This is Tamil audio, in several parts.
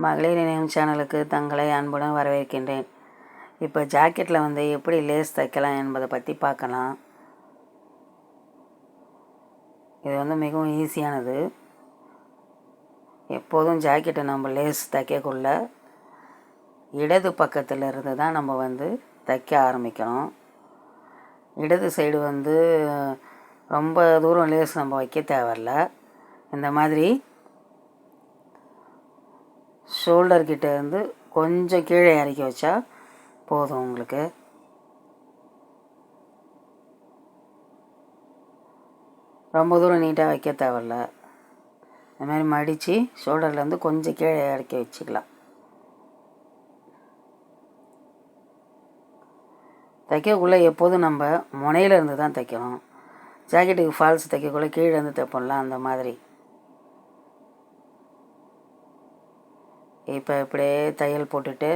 மகளிர் இணையம் சேனலுக்கு தங்களை அன்புடன் வரவேற்கின்றேன். இப்போ ஜாக்கெட்டில் எப்படி லேஸ் தைக்கலாம் என்பதை பற்றி பார்க்கலாம். இது மிகவும் ஈஸியானது. எப்போதும் ஜாக்கெட்டை நம்ம லேஸ் தைக்கக்குள்ள இடது பக்கத்தில் இருந்து தான் நம்ம தைக்க ஆரம்பிக்கணும். இடது சைடு ரொம்ப தூரம் லேஸ் நம்ம வைக்க தேவையில்ல. இந்த மாதிரி ஷோல்டர்கிட்ட இருந்து கொஞ்சம் கீழே இறக்கி வச்சா போதும். உங்களுக்கு ரொம்ப தூரம் நீட்டாக வைக்க தேவையில்ல. இந்த மாதிரி மடித்து ஷோல்டர்லேருந்து கொஞ்சம் கீழே இறக்கி வச்சுக்கலாம். தைக்கக்குள்ளே எப்போதும் நம்ம முனையிலேருந்து தான் தைக்கணும். ஜாக்கெட்டுக்கு ஃபால்ஸ் தைக்கக்குள்ளே கீழேருந்து தைப்போம்ல, அந்த மாதிரி. இப்போ இப்படியே தையல் போட்டுட்டு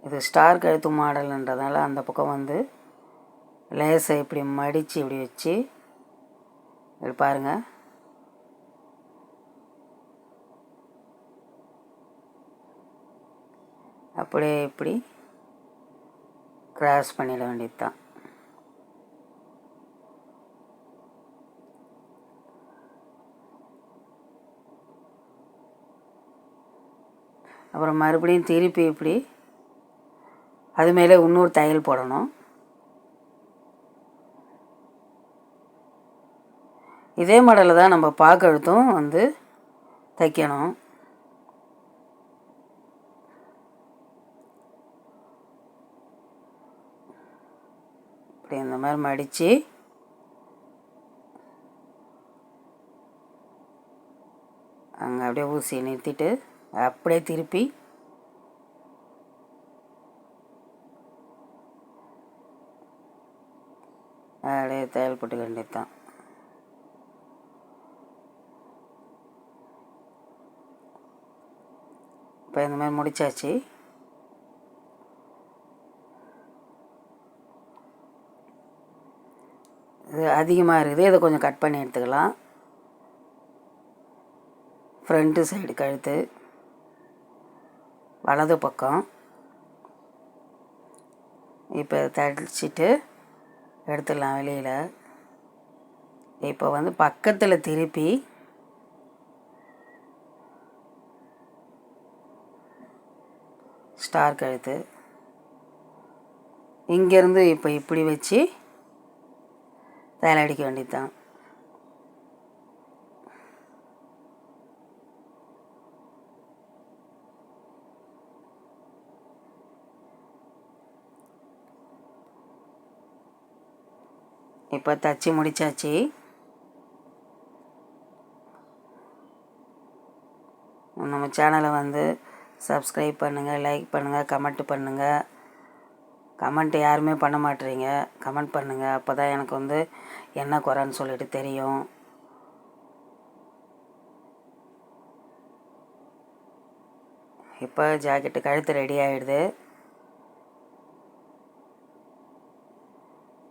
இது ஸ்டார் கழுத்து மாடல்ன்றதால அந்த பக்கம் லேஸை இப்படி மடித்து இப்படி வச்சு இப்படி பாருங்கள். அப்படியே இப்படி கிராஸ் பண்ணிட வேண்டியது தான். அப்புறம் மறுபடியும் திருப்பி இப்படி அது மேலே இன்னொரு தையல் போடணும். இதே மாடலில் தான் நம்ம பாக்கழுத்தும் தைக்கணும். இப்படி இந்த மாதிரி மடித்து அங்கே அப்படியே ஊசியை நிறுத்திட்டு அப்படியே திருப்பி அப்படியே தையல் போட்டுக்க வேண்டியது தான். இப்போ இந்த மாதிரி முடிச்சாச்சு. இது அதிகமாக இருக்குது, இதை கொஞ்சம் கட் பண்ணி எடுத்துக்கலாம். ஃப்ரண்ட்டு சைடு கழுத்து வலது பக்கம். இப்போ தடிச்சிட்டு எடுத்துடலாம் வெளியில். இப்போ பக்கத்தில் திருப்பி ஸ்டார் கழுத்து இங்கேருந்து இப்போ இப்படி வச்சு தையல் அடிக்க வேண்டியது தான். இப்போ தச்சு முடிச்சாச்சு. நம்ம சேனலை சப்ஸ்கிரைப் பண்ணுங்கள், லைக் பண்ணுங்கள், கமெண்ட் பண்ணுங்கள். கமெண்ட் யாருமே பண்ண மாட்டேறீங்க. கமெண்ட் பண்ணுங்கள், அப்போ தான் எனக்கு என்ன குறைன்னு சொல்லிட்டு தெரியும். இப்போ ஜாக்கெட்டு கழுத்து ரெடி ஆகிடுது.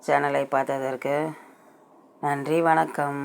சேனலை பார்த்ததற்கு நன்றி, வணக்கம்.